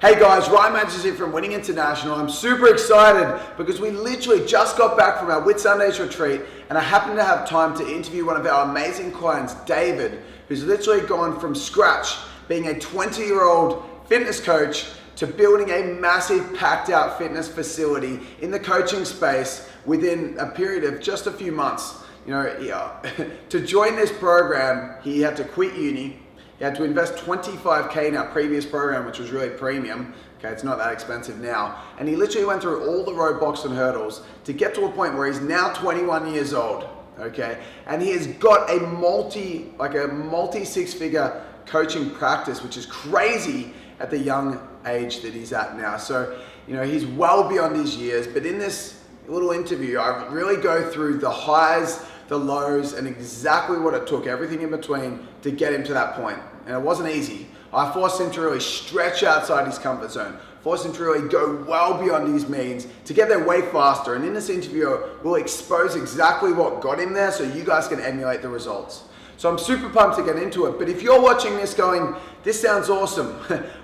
Hey guys, Ryan Matthews here from Winning International. I'm super excited because we literally just got back from our Whitsundays retreat and I happen to have time to interview one of our amazing clients, David, who's literally gone from scratch, being a 20-year-old fitness coach to building a massive packed out fitness facility in the coaching space within a period of just a few months. To join this program, he had to quit uni. He had to invest $25K in our previous program, which was really premium. Okay, it's not that expensive now. And he literally went through all the roadblocks and hurdles to get to a point where he's now 21 years old. Okay, and he has got a multi six-figure coaching practice, which is crazy at the young age that he's at now. So, he's well beyond his years. But in this little interview, I really go through the highs, the lows, and exactly what it took, everything in between, to get him to that point. And it wasn't easy. I forced him to really stretch outside his comfort zone, forced him to really go well beyond his means to get there way faster. And in this interview, we'll expose exactly what got him there so you guys can emulate the results. So I'm super pumped to get into it. But if you're watching this going, this sounds awesome.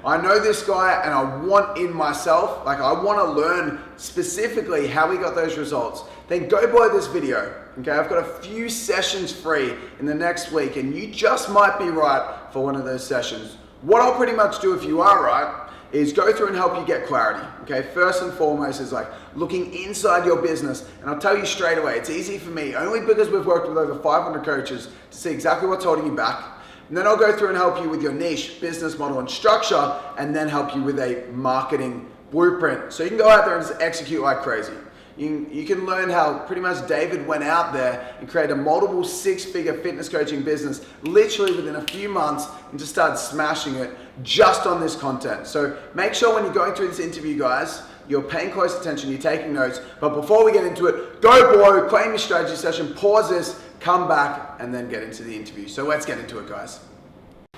I know this guy and I want in myself, I want to learn specifically how he got those results, then go below this video. Okay, I've got a few sessions free in the next week and you just might be right for one of those sessions. What I'll pretty much do if you are right is go through and help you get clarity. Okay, first and foremost is looking inside your business. And I'll tell you straight away, it's easy for me, only because we've worked with over 500 coaches to see exactly what's holding you back. And then I'll go through and help you with your niche, business model, and structure, and then help you with a marketing blueprint. So you can go out there and just execute like crazy. You can learn how pretty much David went out there and created a multiple six-figure fitness coaching business literally within a few months and just started smashing it just on this content. So make sure when you're going through this interview, guys, you're paying close attention, you're taking notes. But before we get into it, go below, claim your strategy session, pause this, come back, and then get into the interview. So let's get into it, guys.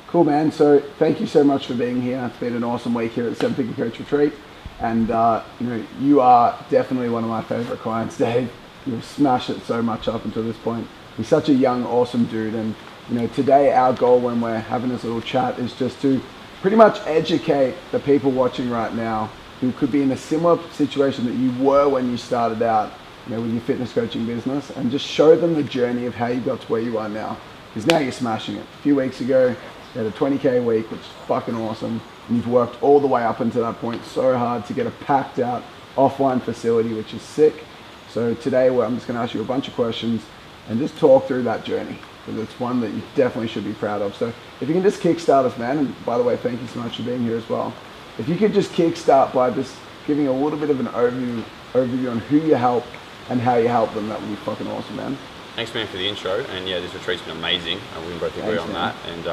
Cool, man. So thank you so much for being here. It's been an awesome week here at Seven Figure Coach Retreat. And you are definitely one of my favorite clients, Dave. You've smashed it so much up until this point. He's such a young, awesome dude. And today our goal when we're having this little chat is just to pretty much educate the people watching right now who could be in a similar situation that you were when you started out, with your fitness coaching business, and just show them the journey of how you got to where you are now. Because now you're smashing it. A few weeks ago, you had a 20K a week, which is fucking awesome. And you've worked all the way up until that point so hard to get a packed out offline facility, which is sick. So today I'm just gonna ask you a bunch of questions and just talk through that journey, because it's one that you definitely should be proud of. So if you can just kickstart us, man, and by the way, thank you so much for being here as well. If you could just kickstart by just giving a little bit of an overview on who you help and how you help them, that would be fucking awesome, man. Thanks, man, for the intro. And yeah, this retreat's been amazing. We can both agree on that. And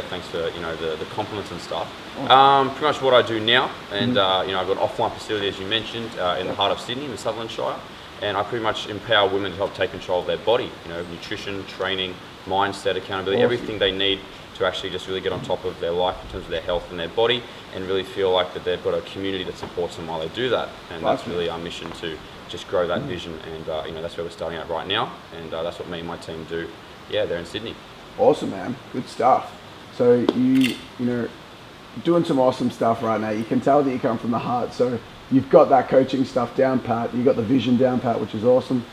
thanks for the compliments and stuff. Pretty much what I do now, and I've got an offline facility, as you mentioned, in the heart of Sydney, in the Sutherland Shire. And I pretty much empower women to help take control of their body. Nutrition, training, mindset, accountability, everything they need to actually just really get on top of their life in terms of their health and their body, and really feel like that they've got a community that supports them while they do that. And that's really our mission, to just grow that vision. And that's where we're starting at right now. And that's what me and my team do. Yeah, they're in Sydney. Awesome, man. Good stuff. So you're doing some awesome stuff right now. You can tell that you come from the heart. So you've got that coaching stuff down pat. You've got the vision down pat, which is awesome.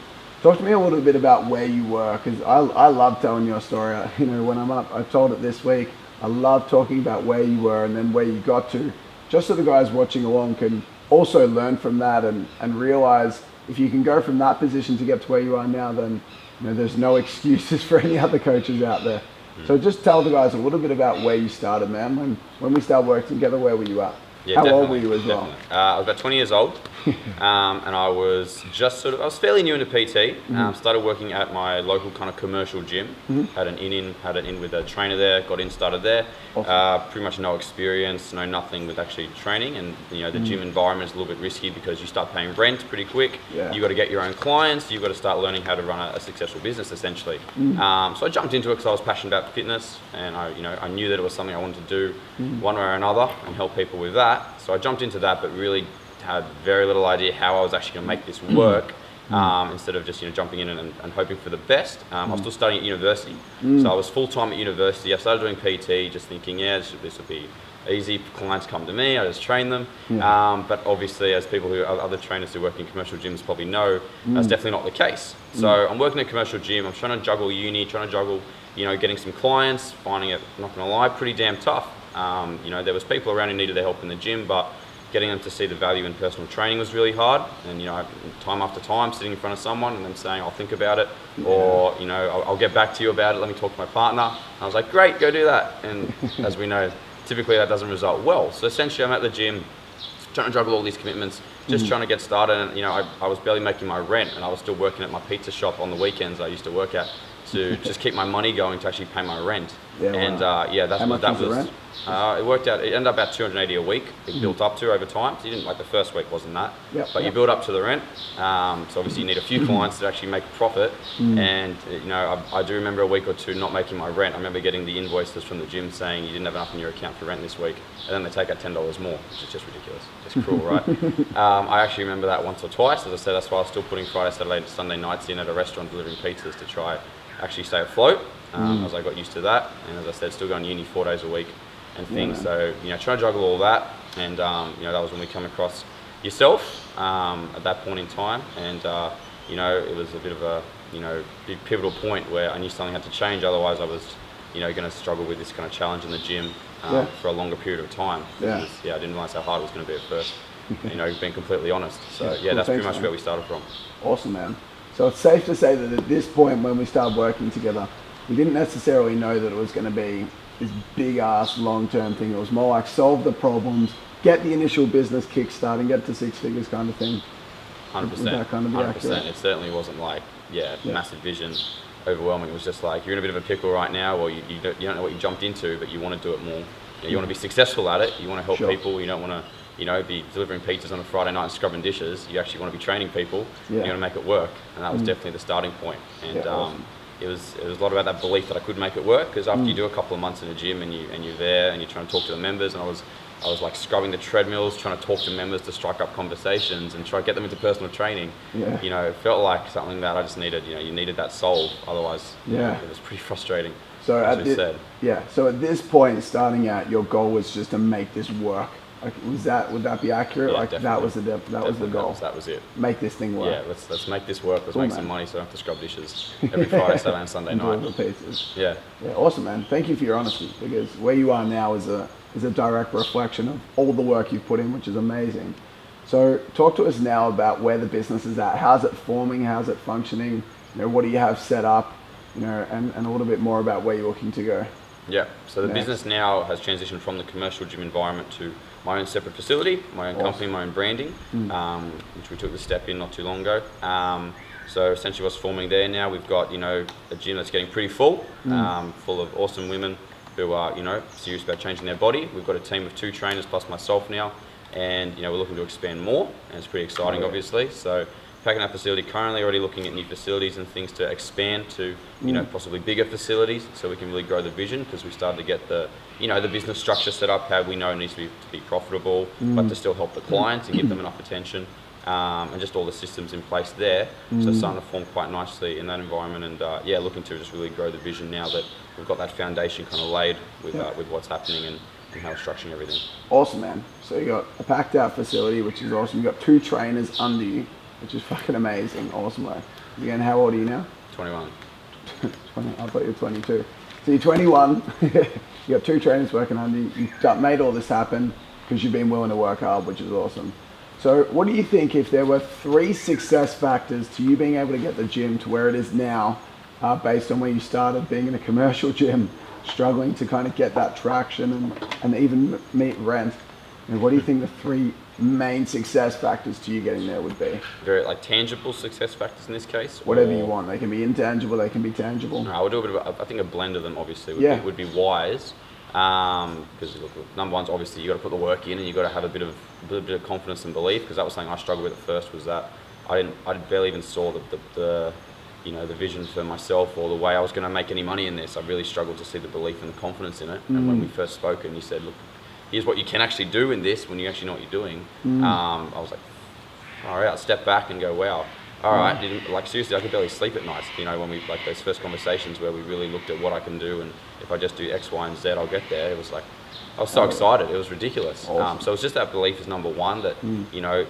Talk to me a little bit about where you were, because I love telling your story. When I'm up, I've told it this week. I love talking about where you were and then where you got to, just so the guys watching along can also learn from that and realize if you can go from that position to get to where you are now, then there's no excuses for any other coaches out there. So just tell the guys a little bit about where you started, man. When we started working together, where were you at? Yeah, How old were you as well? I was about 20 years old, and I was just I was fairly new into PT. Started working at my local kind of commercial gym. Had an in with a trainer there. Got in, started there. Awesome. Pretty much no experience, nothing with actually training, and the gym environment is a little bit risky because you start paying rent pretty quick. Yeah. You got to get your own clients. You got to start learning how to run a successful business, essentially. So I jumped into it because I was passionate about fitness, and I knew that it was something I wanted to do one way or another and help people with that. So I jumped into that, but really had very little idea how I was actually going to make this work. Instead of just jumping in and hoping for the best. I was still studying at university, so I was full time at university. I started doing PT, just thinking, this will be easy. Clients come to me, I just train them. But obviously, as people who other trainers who work in commercial gyms probably know, that's definitely not the case. So I'm working in a commercial gym. I'm trying to juggle uni, trying to juggle, getting some clients, finding it, not going to lie, pretty damn tough. There was people around who needed their help in the gym, but getting them to see the value in personal training was really hard. And time after time, sitting in front of someone and them saying, "I'll think about it," or I'll get back to you about it. Let me talk to my partner. And I was like, "Great, go do that." And as we know, typically that doesn't result well. So essentially, I'm at the gym, trying to juggle all these commitments, just trying to get started. And I was barely making my rent, and I was still working at my pizza shop on the weekends I used to work at to just keep my money going to actually pay my rent. That's How much was the rent? It worked out. It ended up about $280 a week. It built up to over time. So you didn't the first week wasn't that, you build up to the rent. So obviously you need a few clients to actually make a profit. And I do remember a week or two not making my rent. I remember getting the invoices from the gym saying you didn't have enough in your account for rent this week, and then they take out $10 more, which is just ridiculous. Just cruel, right? I actually remember that once or twice. As I said, that's why I was still putting Friday, Saturday, and Sunday nights in at a restaurant delivering pizzas to try actually stay afloat. As I got used to that, and as I said, still going to uni 4 days a week and things. So trying to juggle all that, and that was when we come across yourself at that point in time, and it was a bit of a big pivotal point where I knew something had to change. Otherwise, I was going to struggle with this kind of challenge in the gym for a longer period of time. Because, I didn't realize how hard it was going to be at first. Being completely honest. So that's pretty much where we started from. Awesome, man. So it's safe to say that at this point when we started working together, we didn't necessarily know that it was going to be this big ass long-term thing. It was more like solve the problems, get the initial business kickstart and get to 6 figures kind of thing. 100%. Would that kind of be 100%. accurate? It certainly wasn't massive vision, overwhelming. It was just like, you're in a bit of a pickle right now, or you don't know what you jumped into, but you want to do it more. You want to be successful at it. You want to help people. You don't want to be delivering pizzas on a Friday night and scrubbing dishes. You actually want to be training people. You want to make it work, and that was definitely the starting point. And awesome. it was a lot about that belief that I could make it work. Because after you do a couple of months in a gym and you're there and you're trying to talk to the members, and I was like scrubbing the treadmills, trying to talk to members to strike up conversations and try to get them into personal training. It felt like something that I just needed. You needed that solve. Otherwise, it was pretty frustrating. So So at this point, starting out, your goal was just to make this work. Like, would that be accurate? That was the goal. That was it. Make this thing work. Yeah, let's make this work. Let's make some money so I don't have to scrub dishes every Friday, Saturday, and Sunday night. Yeah, awesome, man. Thank you for your honesty, because where you are now is a direct reflection of all the work you've put in, which is amazing. So talk to us now about where the business is at. How's it forming? How's it functioning? What do you have set up? And a little bit more about where you're looking to go. Yeah, so the business now has transitioned from the commercial gym environment to my own separate facility, my own company, my own branding, which we took the step in not too long ago. So essentially what's forming there now, we've got, a gym that's getting pretty full, full of awesome women who are, serious about changing their body. We've got a team of 2 trainers plus myself now, and, we're looking to expand more, and it's pretty exciting, obviously. So packing our facility, currently already looking at new facilities and things to expand to, possibly bigger facilities, so we can really grow the vision, because we started to get the business structure set up, how we know it needs to be profitable, but to still help the clients and give them enough attention, and just all the systems in place there. So it's starting to form quite nicely in that environment, and looking to just really grow the vision now that we've got that foundation kind of laid with what's happening and how we're structuring everything. Awesome, man. So you got a packed out facility, which is awesome. You got 2 trainers under you, which is fucking amazing. Awesome, man. Again, how old are you now? 21. 20, I thought you were 22. So you're 21. You got 2 trainers working under you. You've made all this happen because you've been willing to work hard, which is awesome. So what do you think if there were 3 success factors to you being able to get the gym to where it is now, based on where you started being in a commercial gym, struggling to kind of get that traction and even meet rent? What do you think the 3 main success factors to you getting there would be? Very tangible success factors in this case? Whatever you want. They can be intangible, they can be tangible. No, I would do a bit of, I think a blend of them obviously would be wise. Because number one's obviously you got to put the work in, and you got to have a bit of confidence and belief, because that was something I struggled with at first, was that I barely even saw the vision for myself or the way I was going to make any money in this. I really struggled to see the belief and the confidence in it. And when we first spoke and you said, look, here's what you can actually do in this when you actually know what you're doing. I was like, all right, I'll step back and go, wow. All right, seriously, I could barely sleep at night. When we those first conversations where we really looked at what I can do, and if I just do X, Y, and Z, I'll get there. It was like, I was so excited. It was ridiculous. Awesome. So it's just that belief is number one that, you know,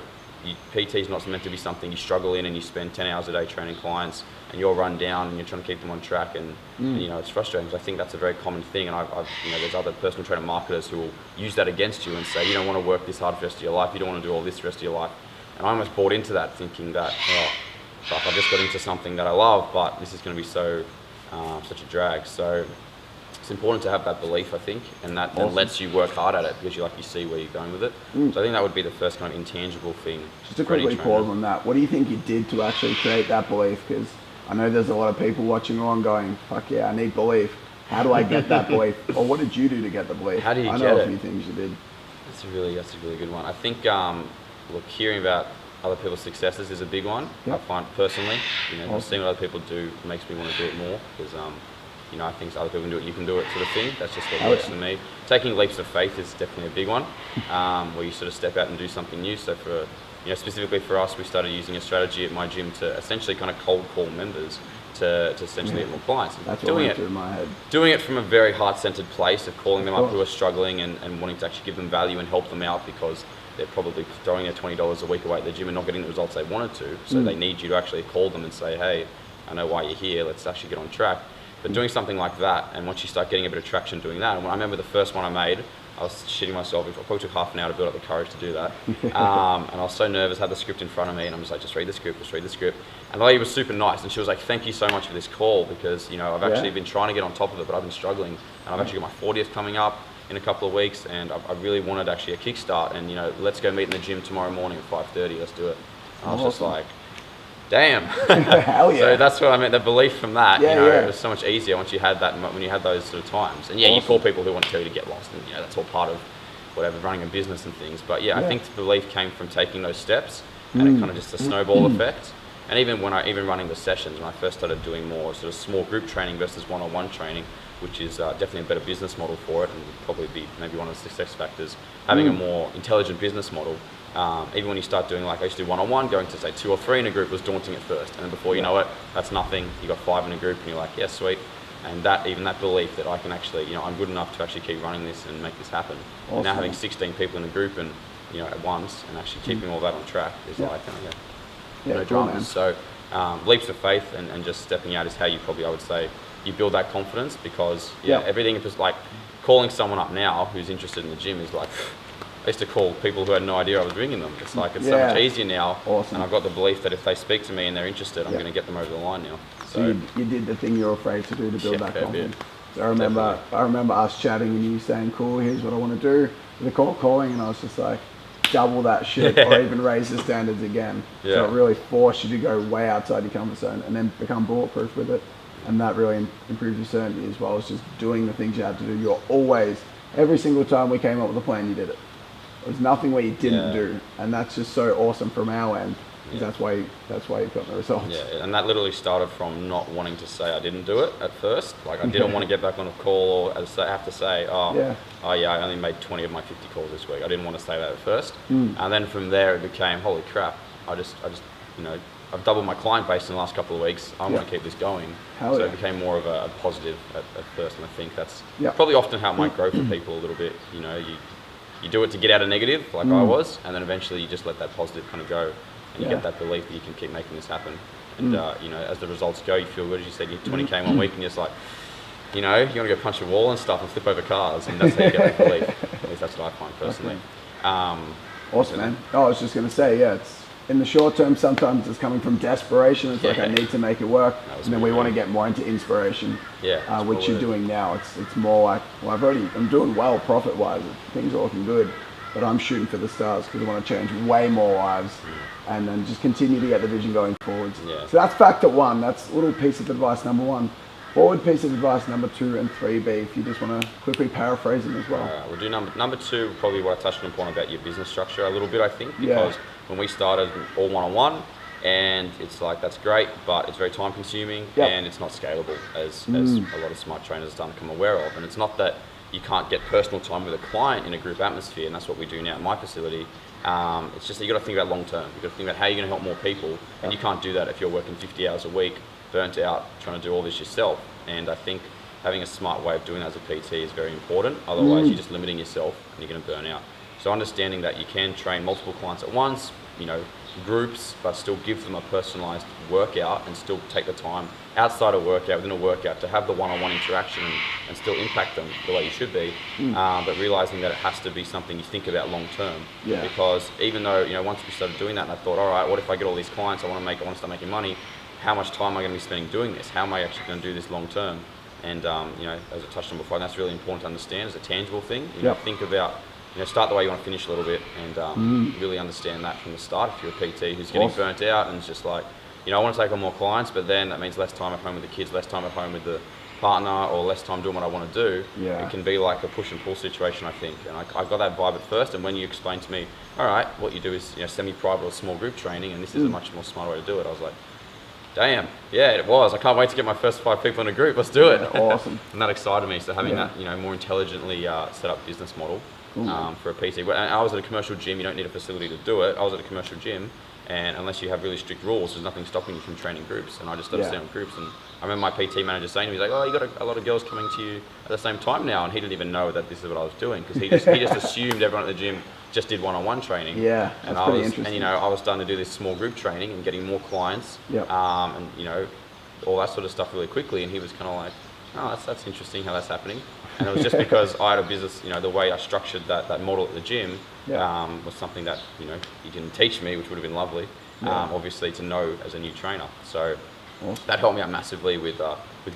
PT is not meant to be something you struggle in and you spend 10 hours a day training clients and you're run down and you're trying to keep them on track and you know, it's frustrating. So I think that's a very common thing, and I've you know, there's other personal trainer marketers who will use that against you and say, you don't want to work this hard for the rest of your life, you don't want to do all this the rest of your life. And I almost bought into that thinking that, oh, fuck, I've just got into something that I love, but this is going to be so, such a drag. So it's important to have that belief, I think, and that then lets you work hard at it because you see where you're going with it. So I think that would be the first kind of intangible thing. Just to for any quickly trainer. pause on that, what do you think you did to actually create that belief? Because I know there's a lot of people watching on going, fuck yeah, I need belief. How do I get that belief? Or what did you do to get the belief? How do you I get know a it? few things you did. That's a really good one. I think, look, hearing about other people's successes is a big one. Yep. I find personally, you know, Awesome. seeing what other people do makes me want to do it more because, you know, I think other people can do it, you can do it sort of thing. That's just what Oh, works yeah. for me. Taking leaps of faith is definitely a big one, where you sort of step out and do something new. So for, you know, specifically for us, we started using a strategy at my gym to essentially kind of cold call members to essentially get more clients. And That's what doing went it through my head. doing it from a very heart-centered place of calling them up course. who are struggling and wanting to actually give them value and help them out because they're probably throwing their $20 a week away at the gym and not getting the results they wanted to. So they need you to actually call them and say, hey, I know why you're here, let's actually get on track. But doing something like that, and once you start getting a bit of traction doing that, and I remember the first one I made, I was shitting myself. It probably took half an hour to build up the courage to do that. And I was so nervous, had the script in front of me, and I'm just like, just read the script. And the lady was super nice, and she was like, thank you so much for this call, because, you know, I've actually been trying to get on top of it, but I've been struggling. And I've actually got my 40th coming up in a couple of weeks, and I really wanted actually a kickstart, and, you know, let's go meet in the gym tomorrow morning at 5:30, let's do it. And I was just Awesome. like, damn. Hell yeah. So that's what I meant, the belief from that, Yeah, you know, yeah. it was so much easier once you had that, when you had those sort of times. And yeah, you call people who want to tell you to get lost, and, you know, that's all part of whatever, running a business and things. But yeah, I think the belief came from taking those steps, and it kind of just a snowball effect. And even even running the sessions, when I first started doing more sort of small group training versus one-on-one training, which is definitely a better business model for it, and would probably be maybe one of the success factors, having a more intelligent business model. Even when you start doing, like I used to do one-on-one, going to say 2 or 3 in a group was daunting at first, and then before you know it, that's nothing. You got 5 in a group, and you're like, yeah, sweet. And that belief that I can actually, you know, I'm good enough to actually keep running this and make this happen. Awesome. Now having 16 people in a group and, you know, at once, and actually keeping all that on track is like, Yeah, no cool, man. dramas. So leaps of faith and just stepping out is how you probably, I would say, you build that confidence, because everything is just like calling someone up now who's interested in the gym is like, I used to call people who had no idea I was ringing them. It's like, it's so much easier now. Awesome. And I've got the belief that if they speak to me and they're interested, I'm going to get them over the line now. So you did the thing you're afraid to do to build that fair confidence. bit. So I remember us chatting and you saying, cool, here's what I want to do. The cold calling, and I was just like, double that shit or even raise the standards again. So Yeah. it really forced you to go way outside your comfort zone and then become bulletproof with it. And that really improved your certainty as well as just doing the things you had to do. You're always, every single time we came up with a plan, you did it. There's nothing where you didn't do. And that's just so awesome from our end. That's why you've got the results. Yeah, and that literally started from not wanting to say I didn't do it at first. Like, I didn't want to get back on a call or have to say, I only made 20 of my 50 calls this week. I didn't want to say that at first. And then from there it became, holy crap, I just, you know, I've doubled my client base in the last couple of weeks. I want to keep this going. Hell so yeah. it became more of a positive at first, and I think that's Yeah. probably often how it might grow for people a little bit. You know, you do it to get out of negative, like I was, and then eventually you just let that positive kind of go. And you get that belief that you can keep making this happen. And, you know, as the results go, you feel good. As you said, you're 20K one week and you're just like, you know, you want to go punch a wall and stuff and flip over cars. And that's how you get that belief. At least that's what I find personally. Awesome, man. Oh, I was just going to say, it's in the short term, sometimes it's coming from desperation. It's like, I need to make it work. And then we want to get more into inspiration, which you're doing now. It's more like, well, I'm doing well profit-wise. Things are looking good. But I'm shooting for the stars because I want to change way more lives and then just continue to get the vision going forwards. Yeah. So that's factor 1. That's a little piece of advice number 1. What would piece of advice number 2 and 3 be, if you just want to quickly paraphrase them as well? We'll do number 2, probably what I touched upon about your business structure a little bit, I think, because when we started all one-on-one, and it's like, that's great, but it's very time consuming and it's not scalable as a lot of smart trainers are starting to become aware of. And it's not that you can't get personal time with a client in a group atmosphere, and that's what we do now at my facility. It's just that you got to think about long term. You got to think about how you're going to help more people, and you can't do that if you're working 50 hours a week, burnt out, trying to do all this yourself. And I think having a smart way of doing that as a PT is very important. Otherwise, you're just limiting yourself and you're going to burn out. So understanding that you can train multiple clients at once, groups, but still give them a personalized workout and still take the time outside of workout, within a workout, to have the one-on-one interaction and still impact them the way you should be. But realizing that it has to be something you think about long term. Yeah. Because even though, once we started doing that, and I thought, all right, what if I get all these clients, I want to start making money, how much time am I going to be spending doing this? How am I actually going to do this long term? And, as I touched on before, and that's really important to understand as a tangible thing. Think about, start the way you want to finish a little bit and really understand that from the start. If you're a PT who's getting burnt out and it's just like, I want to take on more clients, but then that means less time at home with the kids, less time at home with the partner, or less time doing what I want to do. Yeah. It can be like a push and pull situation, I think. And I got that vibe at first, and when you explained to me, all right, what you do is semi-private or small group training, and this is a much more smarter way to do it, I was like, damn, yeah, it was. I can't wait to get my first 5 people in a group. Let's do it. Yeah, awesome. And that excited me. So having that, more intelligently set up business model for a PT. And I was at a commercial gym. You don't need a facility to do it. I was at a commercial gym, and unless you have really strict rules, there's nothing stopping you from training groups. And I just started setting up groups. And I remember my PT manager saying to me, he's like, "Oh, you got a lot of girls coming to you at the same time now," and he didn't even know that this is what I was doing, because he just assumed everyone at the gym just did one-on-one training. Yeah, that's pretty interesting. And I was starting to do this small group training and getting more clients. Yep. And all that sort of stuff really quickly. And he was kind of like, "Oh, that's interesting how that's happening." And it was just because I had a business, the way I structured that model at the gym was something that, he didn't teach me, which would have been lovely, obviously, to know as a new trainer. So that helped me out massively with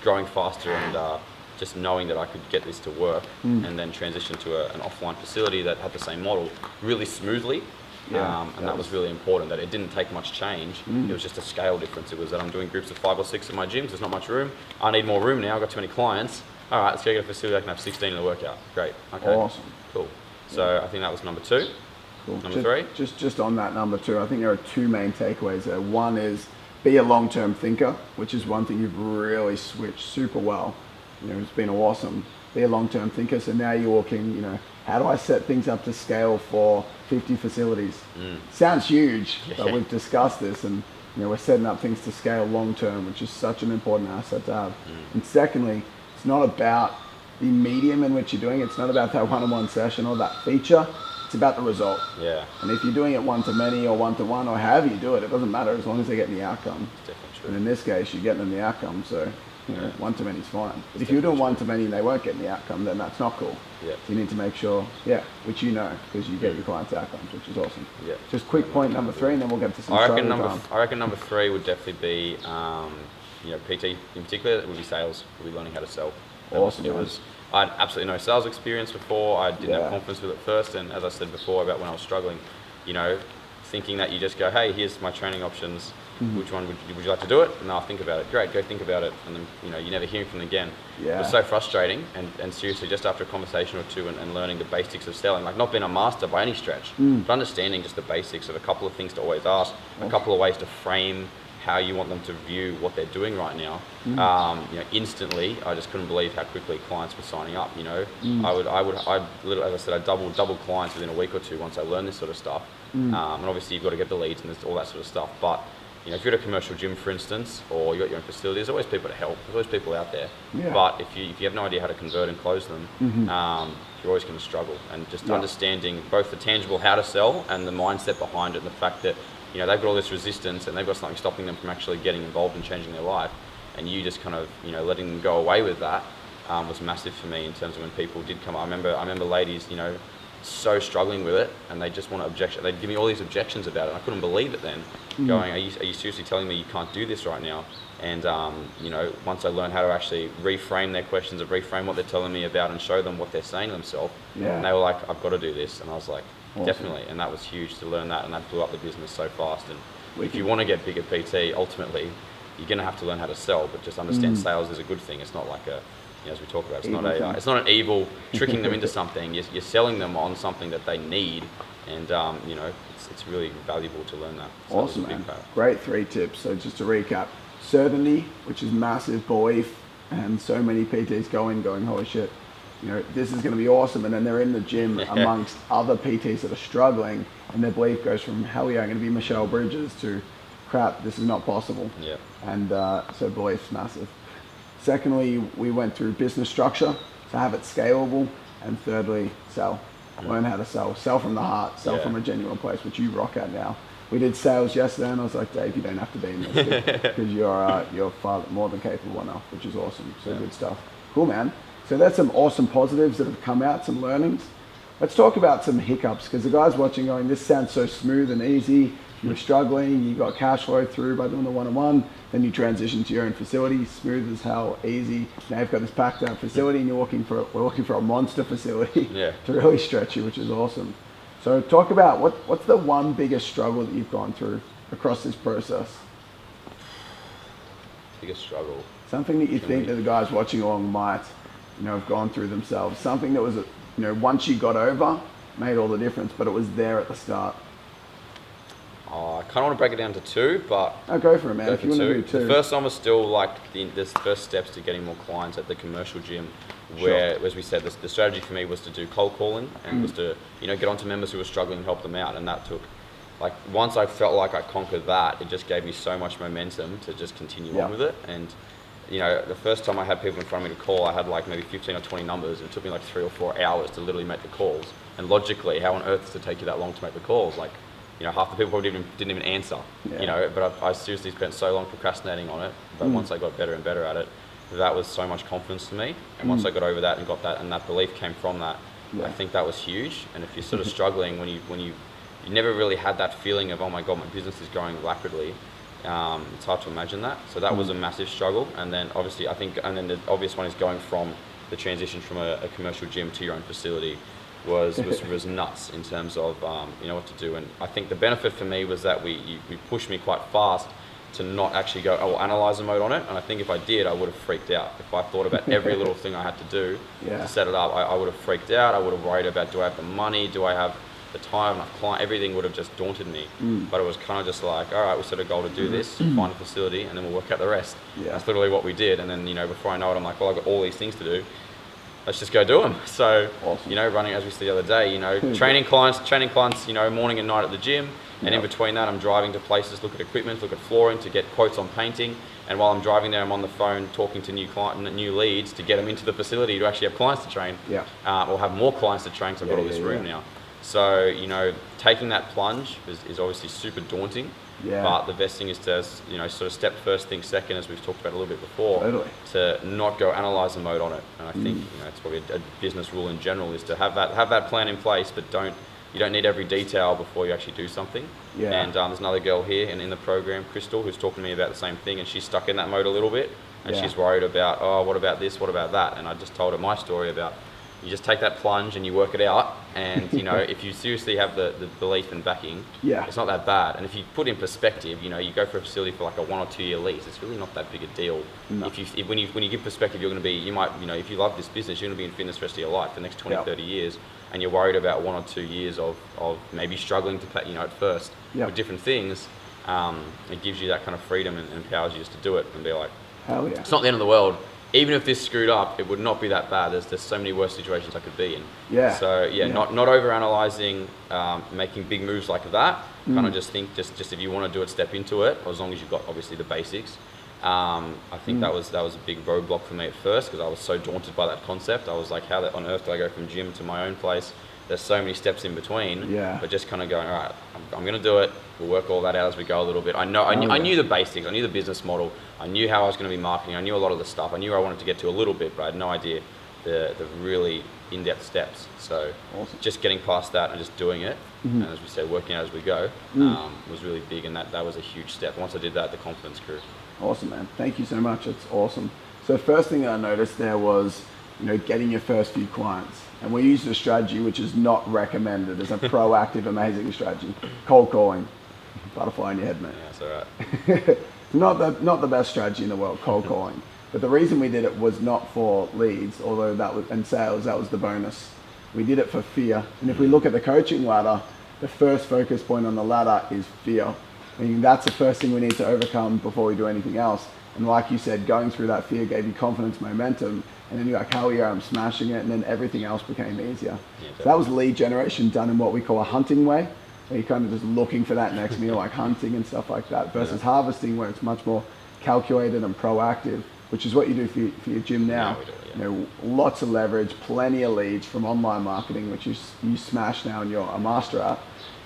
growing faster and just knowing that I could get this to work and then transition to an offline facility that had the same model really smoothly. And that was really important, that it didn't take much change. It was just a scale difference. It was that I'm doing groups of 5 or 6 in my gyms. There's not much room. I need more room now. I've got too many clients. All right, let's go get a facility I can have 16 in the workout. Great. Okay. Awesome. Cool. So I think that was number 2. Cool. Number 3? Just on that number 2, I think there are 2 main takeaways there. One is be a long-term thinker, which is one thing you've really switched super well. It's been awesome. Be a long-term thinker. So now you're walking, how do I set things up to scale for 50 facilities? Sounds huge, but we've discussed this, and we're setting up things to scale long-term, which is such an important asset to have. And secondly, it's not about the medium in which you're doing it. It's not about that one-on-one session or that feature. It's about the result. Yeah. And if you're doing it one-to-many or one-to-one or however you do it, it doesn't matter as long as they're getting the outcome. It's definitely true. And in this case, you're getting them the outcome, so one-to-many is fine. But if you're doing one-to-many and they weren't getting the outcome, then that's not cool. Yeah. So you need to make sure, which because you get your clients' outcomes, which is awesome. Yeah. Just quick point number 3, and then we'll get to some I reckon number 3 would definitely be, PT in particular. It would be sales. Would be learning how to sell. Awesome. I had absolutely no sales experience before. I didn't have confidence with it first, and as I said before about when I was struggling, thinking that you just go, hey, here's my training options. Which one would you like to do it? And I'll think about it. Great, go think about it. And then you never hear from them again. Yeah. It was so frustrating. And seriously, just after a conversation or 2 and learning the basics of selling, like not being a master by any stretch, but understanding just the basics of a couple of things to always ask, a couple of ways to frame how you want them to view what they're doing right now. Instantly, I just couldn't believe how quickly clients were signing up. I literally, as I said, I doubled clients within a week or 2 once I learned this sort of stuff. And obviously, you've got to get the leads and all that sort of stuff. But if you're at a commercial gym, for instance, or you've got your own facility, there's always people to help. There's always people out there. Yeah. But if you have no idea how to convert and close them, you're always going to struggle. And just understanding both the tangible how to sell and the mindset behind it, and the fact that they've got all this resistance and they've got something stopping them from actually getting involved and changing their life, and you just kind of letting them go away with that was massive for me in terms of when people did come. I remember ladies so struggling with it, and they just want to objection. They'd give me all these objections about it, and I couldn't believe it then. Going, are you seriously telling me you can't do this right now? And once I learned how to actually reframe their questions and reframe what they're telling me about and show them what they're saying to themselves, and they were like, I've got to do this. And I was like, awesome. Definitely. And that was huge to learn that, and that blew up the business so fast. And if you want to get big at PT, ultimately, you're going to have to learn how to sell, but just understand sales is a good thing. It's not like as we talk about, it's not an evil tricking them into something. You're selling them on something that they need, and it's really valuable to learn that. So awesome, man. Great 3 tips. So just to recap, certainty, which is massive belief, and so many PTs going, holy shit, this is going to be awesome, and then they're in the gym amongst other PTs that are struggling, and their belief goes from, hell yeah, I'm going to be Michelle Bridges, to crap, this is not possible. Yeah. And so belief's massive. Secondly, we went through business structure, so have it scalable. And thirdly, sell. Learn how to sell. Sell from the heart. Sell from a genuine place, which you rock at now. We did sales yesterday, and I was like, Dave, you don't have to be in this because you're far more than capable enough, which is awesome. So good stuff. Cool, man. So that's some awesome positives that have come out, some learnings. Let's talk about some hiccups, because the guys watching going, this sounds so smooth and easy. You were struggling, you got cash flow through by doing the one-on-one, then you transitioned to your own facility, smooth as hell, easy. Now you've got this packed out facility, and we're looking for a monster facility to really stretch you, which is awesome. So talk about what's the one biggest struggle that you've gone through across this process? Biggest struggle. Something that you think that the guys watching along might, have gone through themselves. Something that was, once you got over, made all the difference, but it was there at the start. I kind of want to break it down to two, but go for it, man. If you want to do two. The first one was still like the first steps to getting more clients at the commercial gym, where, as we said, the strategy for me was to do cold calling and was to get onto members who were struggling and help them out, and that took, like, once I felt like I conquered that, it just gave me so much momentum to just continue on with it. And the first time I had people in front of me to call, I had like maybe 15 or 20 numbers, and it took me like 3 or 4 hours to literally make the calls. And logically, how on earth does it take you that long to make the calls? Like, half the people probably didn't even answer, but I seriously spent so long procrastinating on it. But once I got better and better at it, that was so much confidence to me. And once I got over that and got that, and that belief came from that, I think that was huge. And if you're sort of struggling when you never really had that feeling of, oh my God, my business is growing rapidly, it's hard to imagine that. So that was a massive struggle. And then obviously and then the obvious one is going from the transition from a commercial gym to your own facility was nuts in terms of what to do. And I think the benefit for me was that we pushed me quite fast to not actually go analyzer mode on it. And I think if I did, I would have freaked out. If I thought about every little thing I had to do to set it up, I would have freaked out. I would have worried about, do I have the money, do I have the time, enough client, everything would have just daunted me. But it was kind of just like, all right, we set a goal to do this, find a facility, and then we'll work out the rest. That's literally what we did. And then before I know it, I'm like, well, I've got all these things to do, let's just go do them. So, running, as we said the other day, training clients, morning and night at the gym. And in between that, I'm driving to places, look at equipment, look at flooring to get quotes on painting. And while I'm driving there, I'm on the phone talking to new leads to get them into the facility to actually have clients to train. Or have more clients to train, because I've got all this room now. So, taking that plunge is obviously super daunting. But the best thing is to, sort of step first, think second, as we've talked about a little bit before, to not go analyzer mode on it. And I think, it's probably a business rule in general, is to have that plan in place, but you don't need every detail before you actually do something. And there's another girl here in the program, Crystal, who's talking to me about the same thing, and she's stuck in that mode a little bit, and she's worried about, what about this, what about that? And I just told her my story about, you just take that plunge and you work it out, and if you seriously have the belief and backing, it's not that bad. And if you put in perspective, you go for a facility for like a 1 or 2 year lease, it's really not that big a deal. When you give perspective, you're going to be, if you love this business, you're going to be in fitness the rest of your life, the next 20, 30 years, and you're worried about 1 or 2 years of maybe struggling to pay, at first with different things. It gives you that kind of freedom and empowers you just to do it and be like, hell yeah. It's not the end of the world. Even if this screwed up, it would not be that bad. There's so many worse situations I could be in. So not over analyzing, making big moves like that. Kind of just think, just if you want to do it, step into it. As long as you've got obviously the basics. I think that was a big roadblock for me at first, because I was so daunted by that concept. I was like, how on earth do I go from gym to my own place? There's so many steps in between. But just kind of going, all right, I'm going to do it. We'll work all that out as we go a little bit. I knew the basics. I knew the business model. I knew how I was going to be marketing. I knew a lot of the stuff. I knew where I wanted to get to a little bit, but I had no idea the really in-depth steps. So just getting past that and just doing it, and as we said, working out as we go, was really big, and that was a huge step. Once I did that, the confidence grew. Awesome, man. Thank you so much. It's awesome. So first thing I noticed there was, getting your first few clients. And we used a strategy which is not recommended as a proactive, amazing strategy. Cold calling. Butterfly in your head, man. Yeah, that's all right. not the best strategy in the world, cold calling. But the reason we did it was not for leads, although and sales, that was the bonus. We did it for fear. And if we look at the coaching ladder, the first focus point on the ladder is fear. I mean, that's the first thing we need to overcome before we do anything else. And like you said, going through that fear gave you confidence, momentum, and then you're like, hell yeah, I'm smashing it, and then everything else became easier. So that was lead generation done in what we call a hunting way, where you're kind of just looking for that next meal, like hunting and stuff like that, versus harvesting, where it's much more calculated and proactive, which is what you do for your gym now. Yeah, we do, yeah. You know, lots of leverage, plenty of leads from online marketing, which you smash now and you're a master at.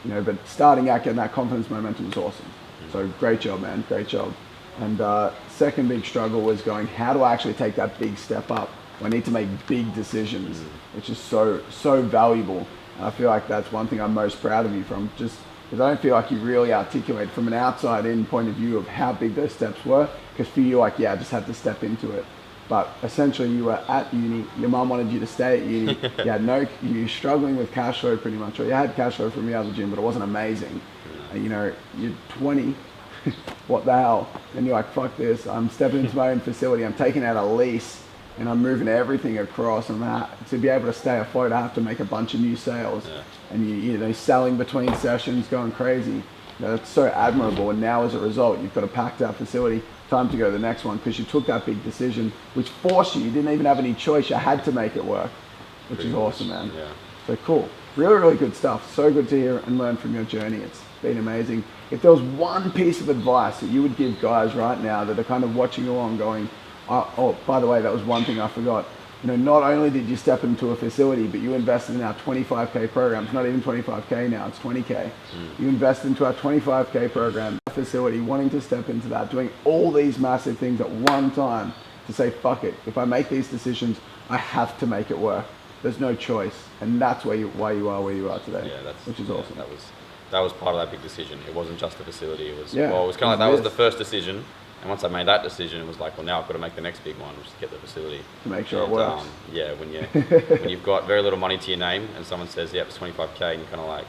You know, but starting out, getting that confidence momentum was awesome. So great job, man, great job. And second big struggle was going, how do I actually take that big step up? I need to make big decisions, which is so valuable. And I feel like that's one thing I'm most proud of you from, just because I don't feel like you really articulate from an outside in point of view of how big those steps were. Because for you, like, yeah, I just had to step into it. But essentially, you were at uni. Your mum wanted you to stay at uni. You were struggling with cash flow pretty much. Or you had cash flow from the other gym, but it wasn't amazing. And, you know, you're 20. What the hell? And you're like, fuck this. I'm stepping into my own facility. I'm taking out a lease, and I'm moving everything across. And to be able to stay afloat, I have to make a bunch of new sales. Yeah. And you know, selling between sessions, going crazy. You know, that's so admirable. And now, as a result, you've got a packed out facility. Time to go to the next one because you took that big decision, which forced you. You didn't even have any choice. You had to make it work, which is awesome, man. Yeah. So cool. Really, really good stuff. So good to hear and learn from your journey. It's been amazing. If there was one piece of advice that you would give guys right now that are kind of watching along going, oh, by the way, that was one thing I forgot. You know, not only did you step into a facility, but you invested in our 25K program. It's not even 25K now, it's 20K. You invested into our 25K program, facility, wanting to step into that, doing all these massive things at one time to say, fuck it. If I make these decisions, I have to make it work. There's no choice. And that's why you are where you are today, which is awesome. That was part of that big decision. It wasn't just a facility. It was, Yeah, well, it was kind of like, that was the first decision. And once I made that decision, it was like, well, now I've got to make the next big one, which is get the facility. To make sure it works. Yeah, when you've got very little money to your name and someone says, yep, it's 25K, and you're kind of like,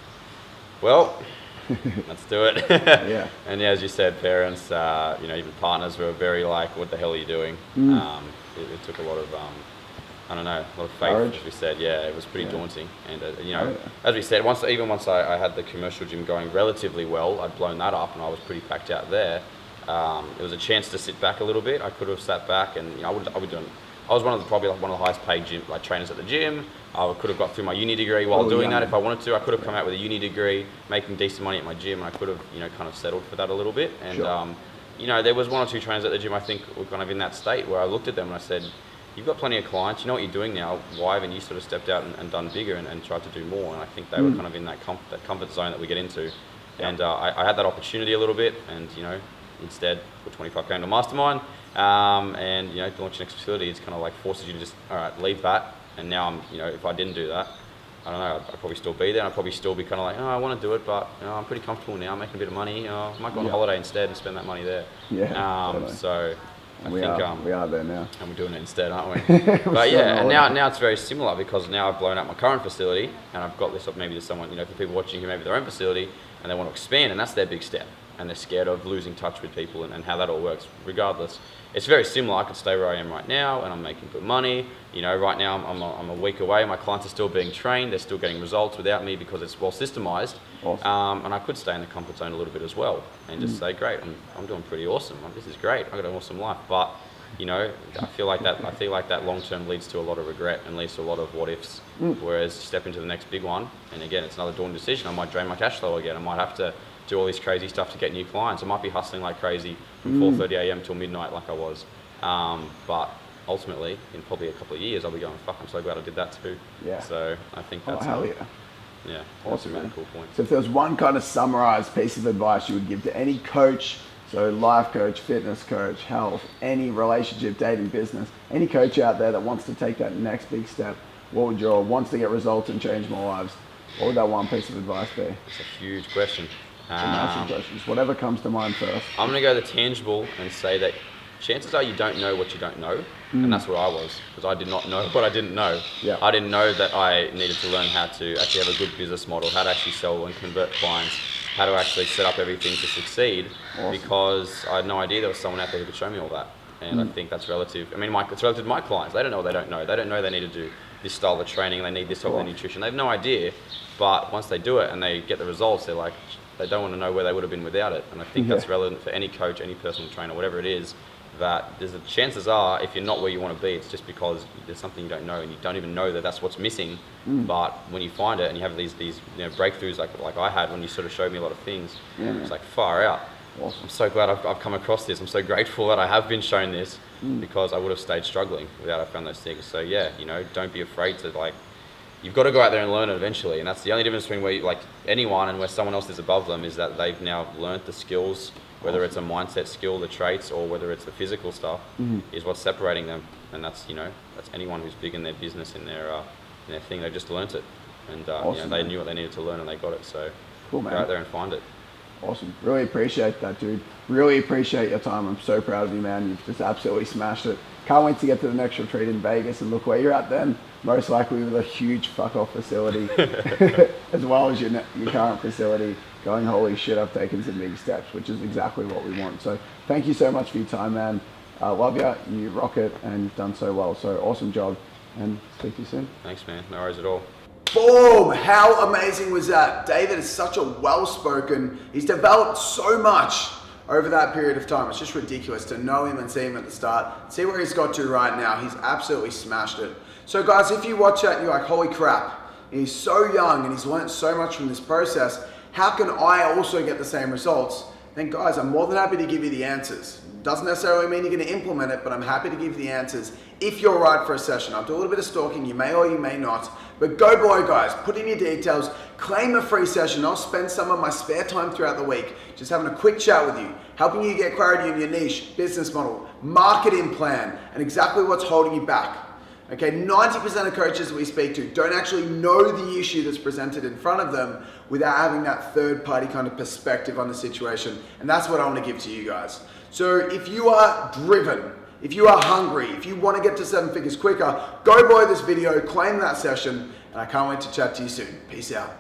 well, let's do it. Yeah. And yeah, as you said, parents, you know, even partners were very like, what the hell are you doing? It took a lot of, I don't know, a lot of faith, Courage. as we said. Yeah, it was pretty daunting. And, you know, Oh, yeah. as we said, once I had the commercial gym going relatively well, I'd blown that up and I was pretty packed out there. It was a chance to sit back a little bit. I could have sat back and, you know, I was probably one of the highest paid trainers at the gym. I could have got through my uni degree while doing that if I wanted to. I could have come out with a uni degree, making decent money at my gym, and I could have, you know, kind of settled for that a little bit. And, you know, there was one or two trainers at the gym I think were kind of in that state where I looked at them and I said, you've got plenty of clients, you know what you're doing now, why haven't you sort of stepped out and done bigger and tried to do more? And I think they were kind of in that comfort zone that we get into. And I had that opportunity a little bit, and, you know, instead put 25K into Mastermind, and, you know, to launch your next facility, it's kind of like forces you to just, all right, leave that. And now I'm, you know, if I didn't do that, I don't know, I'd probably still be there. I'd probably still be kind of like, oh, I want to do it, but, you know, I'm pretty comfortable now. I'm making a bit of money. You know, I might go on holiday instead and spend that money there. Yeah. Totally. So I think we are there now. and we're doing it instead, aren't we? But yeah, and now it's very similar because now I've blown out my current facility and I've got this, maybe there's someone, you know, for people watching who maybe their own facility and they want to expand, and that's their big step. And they're scared of losing touch with people and how that all works. Regardless, it's very similar. I could stay where I am right now and I'm making good money. You know, right now I'm a week away. My clients are still being trained. They're still getting results without me because it's well systemized. Awesome. And I could stay in the comfort zone a little bit as well and just say, great, I'm doing pretty awesome. This is great. I've got an awesome life. But, you know, I feel like that long term leads to a lot of regret and leads to a lot of what ifs. Whereas step into the next big one, and again, it's another daunting decision. I might drain my cash flow again. I might have to do all this crazy stuff to get new clients. I might be hustling like crazy from 4:30 a.m. till midnight like I was. But ultimately, in probably a couple of years, I'll be going, fuck, I'm so glad I did that too. Yeah. So I think that's hell yeah. Yeah, Awesome, that's a really man. cool point. So if there was one kind of summarized piece of advice you would give to any coach, so life coach, fitness coach, health, any relationship, dating, business, any coach out there that wants to take that next big step, wants to get results and change more lives, what would that one piece of advice be? It's a huge question. Massive questions. Whatever comes to mind first. I'm going to go the tangible and say that chances are you don't know what you don't know. And that's what I was, because I did not know what I didn't know. Yeah. I didn't know that I needed to learn how to actually have a good business model, how to actually sell and convert clients, how to actually set up everything to succeed, because I had no idea there was someone out there who could show me all that. And I think that's relative. I mean, it's relative to my clients. They don't know what they don't know. They don't know they need to do this style of training, they need this type of nutrition. They have no idea. But once they do it and they get the results, they're like, they don't want to know where they would have been without it. And I think that's relevant for any coach, any personal trainer, whatever it is, that chances are, if you're not where you want to be, it's just because there's something you don't know and you don't even know that that's what's missing. But when you find it and you have these you know, breakthroughs like I had when you sort of showed me a lot of things, it's like far out. Awesome. I'm so glad I've come across this. I'm so grateful that I have been shown this because I would have stayed struggling without I found those things. So yeah, you know, don't be afraid to like, you've got to go out there and learn it eventually. And that's the only difference between where you, like anyone and where someone else is above them is that they've now learnt the skills, whether it's a mindset skill, the traits, or whether it's the physical stuff, is what's separating them. And that's, you know, that's anyone who's big in their business, in their thing. They've just learnt it. And Awesome, you know, they man. knew what they needed to learn and they got it. So Cool, man. go out there and find it. Awesome. Really appreciate that, dude. Really appreciate your time. I'm so proud of you, man. You've just absolutely smashed it. Can't wait to get to the next retreat in Vegas and look where you're at then. Most likely with a huge fuck-off facility, as well as your current facility. Going, holy shit, I've taken some big steps, which is exactly what we want. So thank you so much for your time, man. Love you. You rock it, and you've done so well. So awesome job, and speak to you soon. Thanks, man. No worries at all. Boom! How amazing was that? David is such a well-spoken, he's developed so much over that period of time. It's just ridiculous to know him and see him at the start. See where he's got to right now. He's absolutely smashed it. So guys, if you watch that and you're like, holy crap, he's so young and he's learned so much from this process, how can I also get the same results? Then guys, I'm more than happy to give you the answers. Doesn't necessarily mean you're going to implement it, but I'm happy to give you the answers if you're right for a session. I'll do a little bit of stalking, you may or you may not, but go below guys, put in your details, claim a free session. I'll spend some of my spare time throughout the week just having a quick chat with you, helping you get clarity in your niche, business model, marketing plan, and exactly what's holding you back. Okay, 90% of coaches that we speak to don't actually know the issue that's presented in front of them without having that third party kind of perspective on the situation. And that's what I want to give to you guys. So if you are driven, if you are hungry, if you want to get to 7 figures quicker, go below this video, claim that session, and I can't wait to chat to you soon. Peace out.